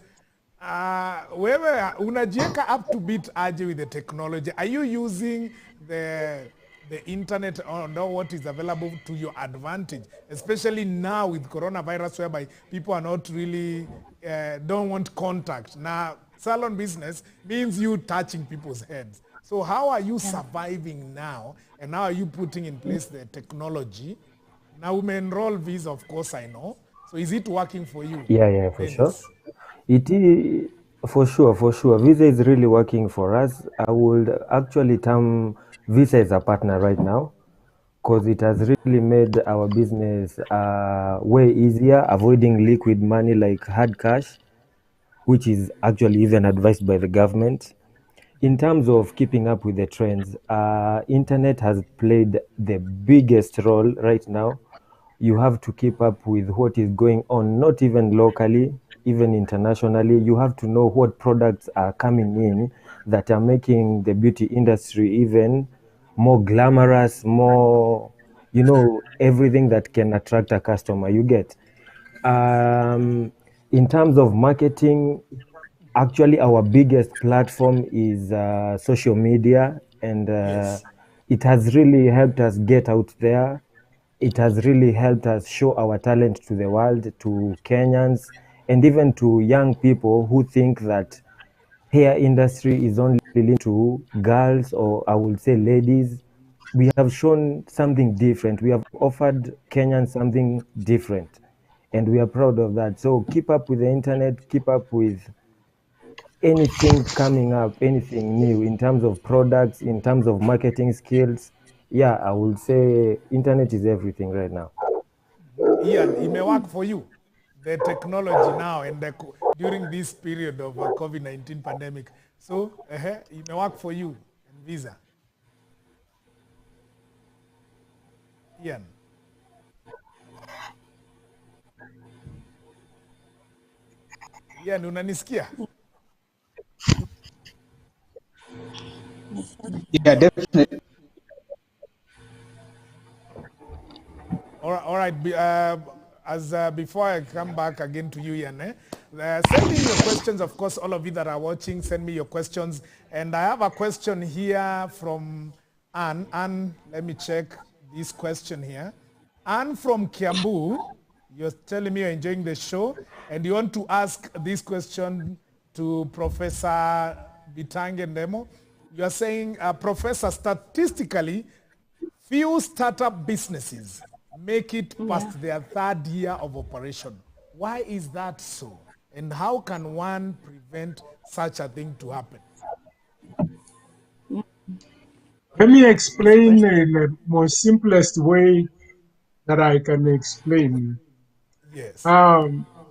Wewe unajieka up to beat aje with the technology? Are you using the internet or know what is available to your advantage, especially now with coronavirus, whereby people are not really, don't want contact. Now, salon business means you touching people's heads. So how are you surviving now? And how are you putting in place the technology? Now we may enroll Visa, of course, I know. So is it working for you? Yeah, for sure. Dennis? It is, for sure. Visa is really working for us. I would actually term Visa as a partner right now, because it has really made our business way easier, avoiding liquid money like hard cash, which is actually even advised by the government. In terms of keeping up with the trends, internet has played the biggest role right now. You have to keep up with what is going on, not even locally, even internationally. You have to know what products are coming in that are making the beauty industry even more glamorous, more, you know, everything that can attract a customer. You get. In terms of marketing, actually our biggest platform is social media, and Yes. it has really helped us get out there. It has really helped us show our talent to the world, to Kenyans, and even to young people who think that hair industry is only linked to girls, or I would say ladies. We have shown something different. We have offered Kenyans something different, and we are proud of that. So keep up with the internet, keep up with anything coming up, anything new in terms of products, in terms of marketing skills. Yeah, I would say internet is everything right now. Ian, it may work for you. The technology now and during this period of COVID-19 pandemic. So it may work for you and Visa. Ian. Ian, unanisikia? Yeah, definitely. All right. Before I come back again to you, Ian, send in your questions. Of course, all of you that are watching, send me your questions. And I have a question here from Anne. Anne, let me check this question here. Anne from Kiambu, you're telling me you're enjoying the show, and you want to ask this question to Professor Bitange Ndemo. You're saying, Professor, statistically, few startup businesses make it past their third year of operation. Why is that so? And how can one prevent such a thing to happen? Let me explain in the most simplest way that I can explain. Yes.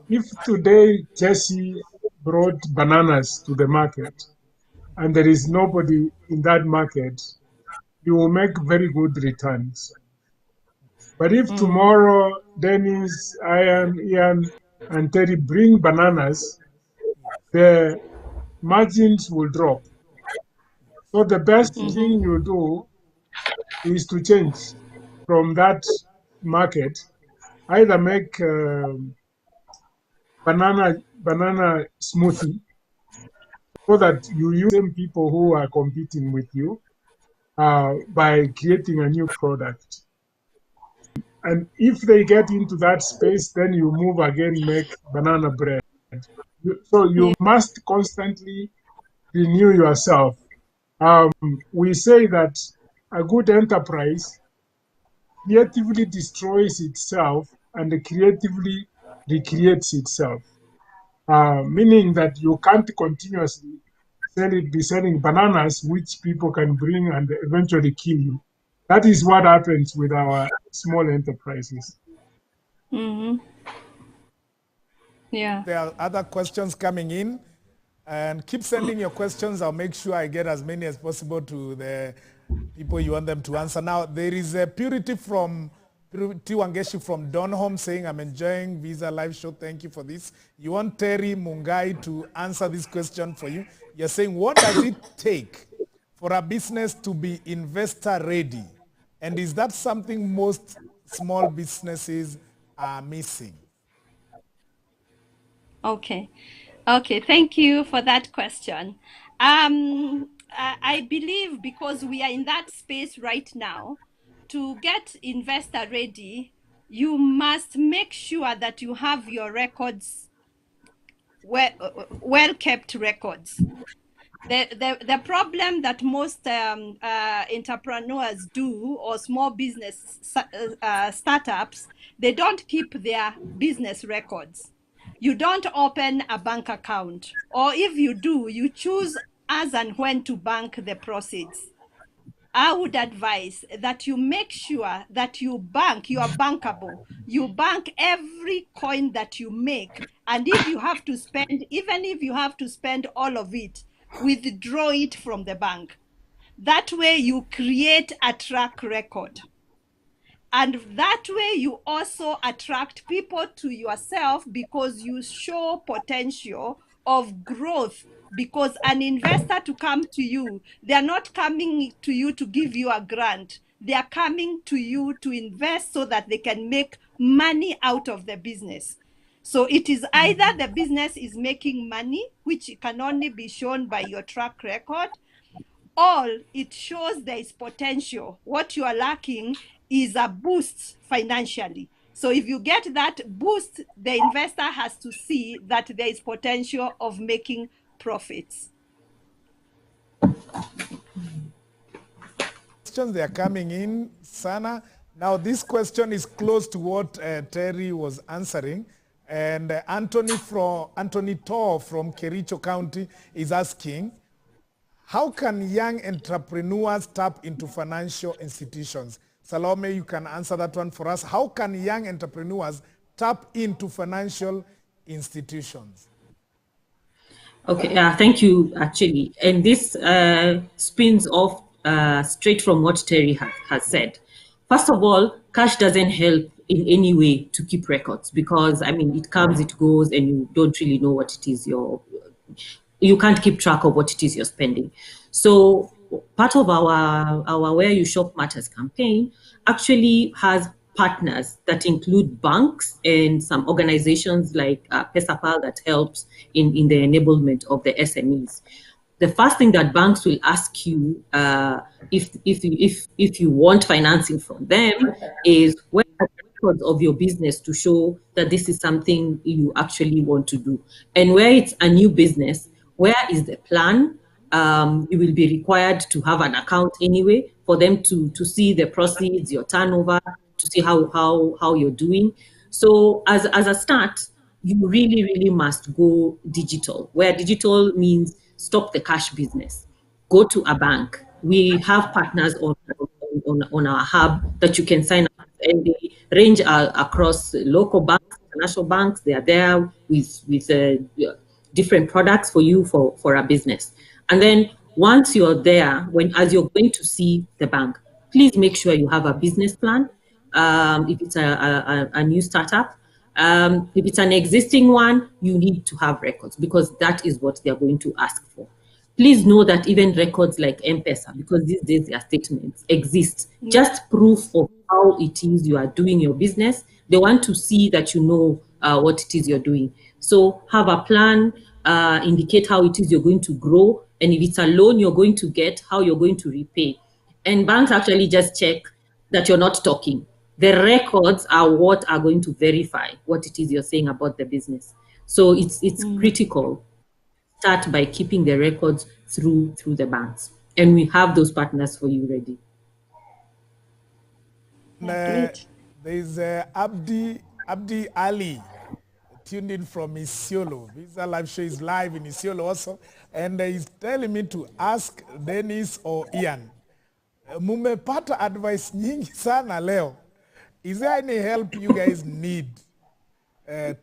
If today Jesse brought bananas to the market and there is nobody in that market, you will make very good returns. But if tomorrow Dennis, Ian, and Terry bring bananas, the margins will drop. So the best thing you do is to change from that market, either make banana smoothie, so that you use same people who are competing with you by creating a new product. And if they get into that space, then you move again, make banana bread. So you must constantly renew yourself. We say that a good enterprise creatively destroys itself and creatively recreates itself, meaning that you can't continuously be selling bananas, which people can bring and eventually kill you. That is what happens with our small enterprises. Yeah. There are other questions coming in, and keep sending your questions. I'll make sure I get as many as possible to the people you want them to answer. Now, there is a Purity Wangeshi from Donholm saying, I'm enjoying Visa Live Show. Thank you for this. You want Terry Mungai to answer this question for you. You're saying, what does it take for a business to be investor ready? And is that something most small businesses are missing? Okay. Okay, thank you for that question. I believe because we are in that space right now, to get investor ready, you must make sure that you have your records, well kept records. The problem that most entrepreneurs do, or small business startups, they don't keep their business records. You don't open a bank account, or if you do, you choose as and when to bank the proceeds. I would advise that you make sure that you are bankable. You bank every coin that you make. And if you have to spend, even if you have to spend all of it, withdraw it from the bank. That way you create a track record. And that way you also attract people to yourself because you show potential of growth because an investor to come to you, they are not coming to you to give you a grant. They are coming to you to invest so that they can make money out of the business. So it is either the business is making money, which can only be shown by your track record, or it shows there is potential. What you are lacking is a boost financially. So if you get that boost, the investor has to see that there is potential of making profits. Questions, they are coming in, Sana. Now, this question is close to what Terry was answering. And Anthony Tor from Kericho County is asking, how can young entrepreneurs tap into financial institutions? Salome, you can answer that one for us. How can young entrepreneurs tap into financial institutions? Okay, thank you, actually. And this spins off straight from what Terry has said. First of all, cash doesn't help in any way to keep records because, I mean, it comes, it goes, and you don't really know what it is you can't keep track of what it is you're spending. So part of our Where You Shop Matters campaign actually has partners that include banks and some organizations like Pesapal that helps in the enablement of the SMEs. The first thing that banks will ask you if you want financing from them is where are the records of your business to show that this is something you actually want to do. And where it's a new business, where is the plan? You will be required to have an account anyway for them to see the proceeds, your turnover, to see how you're doing. So as a start, you really, really must go digital, where digital means stop the cash business. Go to a bank. We have partners on our hub that you can sign up, and they range across local banks, international banks. They are there with different products for you for a business. And then once you're there, as you're going to see the bank, please make sure you have a business plan. If it's a new startup, if it's an existing one, you need to have records because that is what they're going to ask for. Please know that even records like M-Pesa, because these days their statements exist, just proof of how it is you are doing your business. They want to see that you know what it is you're doing. So have a plan, indicate how it is you're going to grow, and if it's a loan you're going to get, how you're going to repay. And banks actually just check that you're not talking. The records are what are going to verify what it is you're saying about the business. So it's critical. Start by keeping the records through the banks. And we have those partners for you ready. There's Abdi Ali, tuned in from Isiolo. Visa Live Show is live in Isiolo also. And he's telling me to ask Dennis or Ian, mumepata advice nyingi sana leo. Is there any help you guys need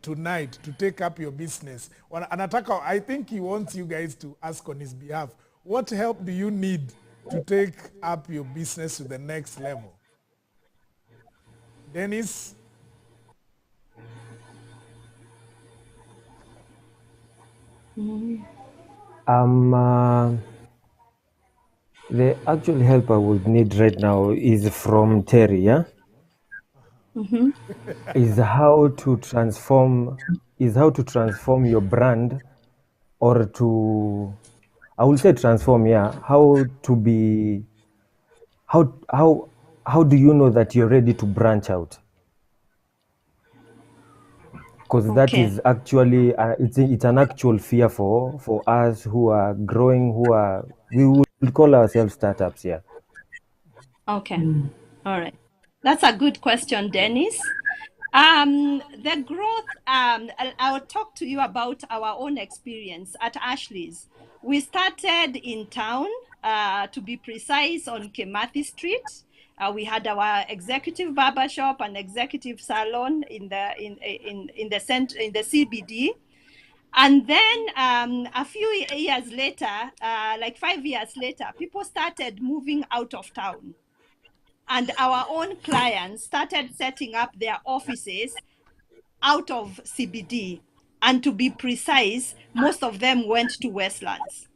tonight to take up your business? Anataka, I think he wants you guys to ask on his behalf. What help do you need to take up your business to the next level? Dennis? The actual help I would need right now is from Terry, yeah? Is how to transform your brand, or to, I will say transform, yeah. How do you know that you're ready to branch out? Because that is actually it's an actual fear for us who are growing, we would call ourselves startups, yeah. Okay. All right. That's a good question, Dennis. The growth, I'll talk to you about our own experience at Ashley's. We started in town, to be precise, on Kimathi Street. We had our executive barbershop and executive salon in the CBD. And then a few years later, like 5 years later, people started moving out of town. And our own clients started setting up their offices out of CBD. And to be precise, most of them went to Westlands.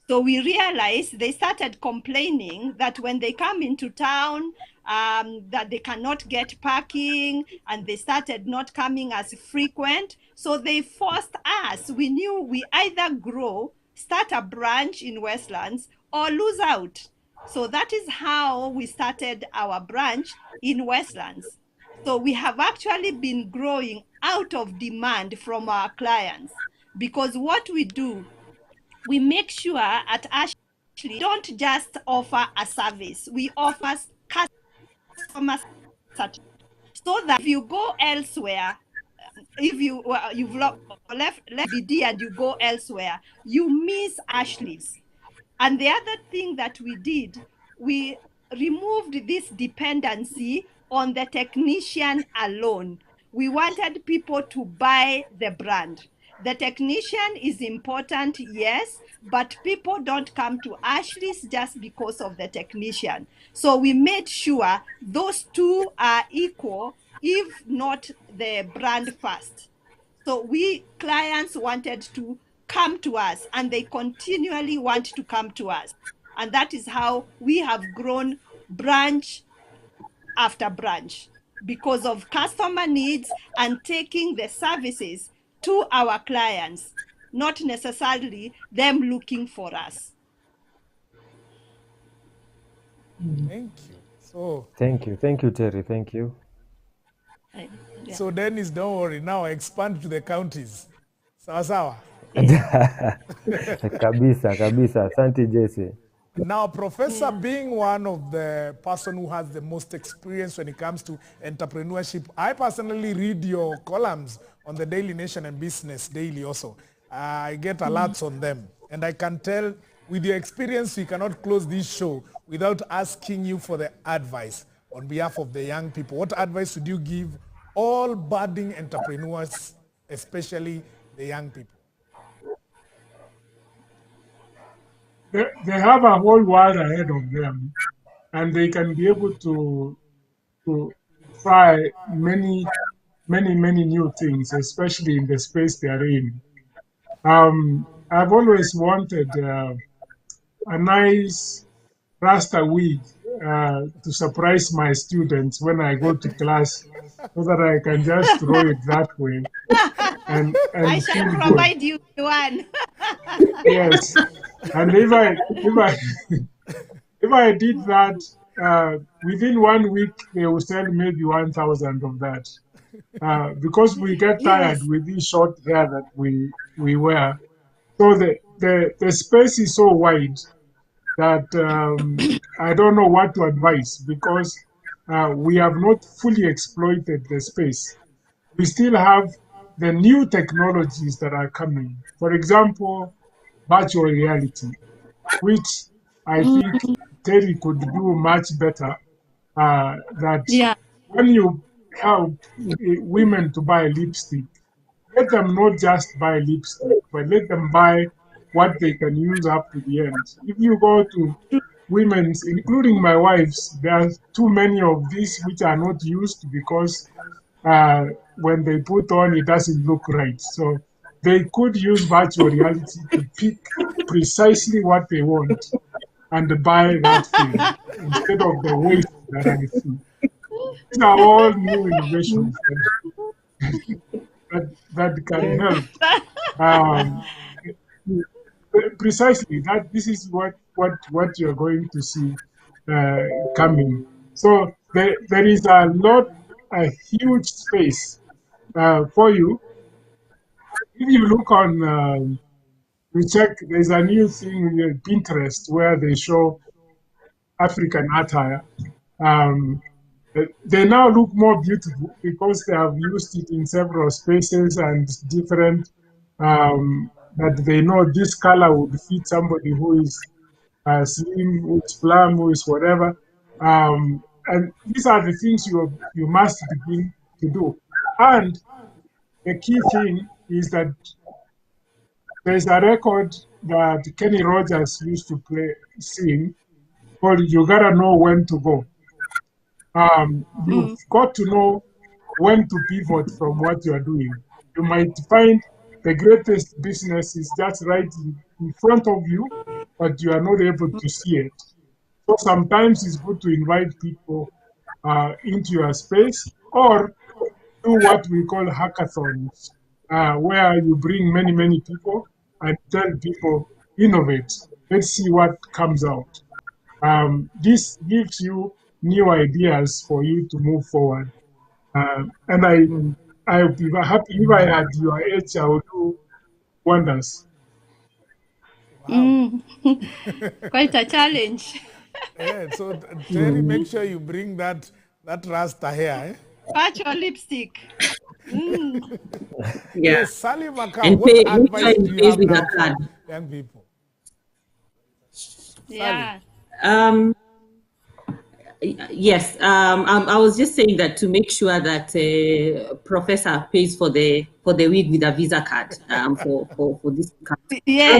So we realized they started complaining that when they come into town, that they cannot get parking, and they started not coming as frequent. So they forced us. We knew we either grow, start a branch in Westlands, or lose out. So that is how we started our branch in Westlands. So we have actually been growing out of demand from our clients, because what we do, we make sure at Ashley don't just offer a service, we offer customer satisfaction. So that if you go elsewhere, if you've left BD and you go elsewhere, you miss Ashley's. And the other thing that we did, we removed this dependency on the technician alone. We wanted people to buy the brand. The technician is important, yes, but people don't come to Ashley's just because of the technician. So we made sure those two are equal, if not the brand first. So we clients wanted to come to us, and they continually want to come to us. And that is how we have grown branch after branch, because of customer needs and taking the services to our clients, not necessarily them looking for us. Thank you. So Thank you, Terry. Thank you. Yeah. So Dennis, don't worry. Now expand to the counties. Sawa sawa. Kabisa. Asante Jesse. Now, Professor, being one of the person who has the most experience when it comes to entrepreneurship, I personally read your columns on the Daily Nation and Business Daily also. I get alerts on them. And I can tell with your experience, we cannot close this show without asking you for the advice on behalf of the young people. What advice would you give all budding entrepreneurs, especially the young people? They have a whole world ahead of them, and they can be able to try many new things, especially in the space they are in. I've always wanted a nice rasta wig to surprise my students when I go to class, so that I can just throw it that way. And I shall provide you one. Yes, and if I did that, within 1 week they will sell maybe 1,000 of that, because we get tired with this short hair that we wear. So the space is so wide that I don't know what to advise, because we have not fully exploited the space. We still have the new technologies that are coming. For example, virtual reality, which I think Terry could do much better. That when you help women to buy lipstick, let them not just buy lipstick, but let them buy what they can use up to the end. If you go to women's, including my wife's, there are too many of these which are not used, because when they put on, it doesn't look right. So they could use virtual reality to pick precisely what they want and buy that thing instead of the waste that I see. These are all new innovations that can help. Precisely that. This is what you're going to see coming. So there is a huge space for you. If you look on, you check, there's a new thing in Pinterest where they show African attire. They now look more beautiful because they have used it in several spaces and different, that they know this color would fit somebody who is slim, who is plump, who is whatever. And these are the things you must begin to do. And the key thing is that there's a record that Kenny Rogers used to sing called "You Gotta Know When to Go." You've got to know when to pivot from what you're doing. You might find the greatest business is just right in front of you, but you are not able to see it. So sometimes it's good to invite people into your space, or do what we call hackathons, where you bring many people and tell people, innovate. Let's see what comes out. This gives you new ideas for you to move forward. And I would be happy if I had your age, I would do wonders. Wow. Quite a challenge. Yeah, so Terry, make sure you bring that rasta hair. Eh? Patch your lipstick. Yeah. Yes, Sally Maka, And what make sure advice you do you pay have with now a for card. young people? Yeah. Yes, I was just saying that to make sure that Professor pays for the week with a Visa card for this. Yeah.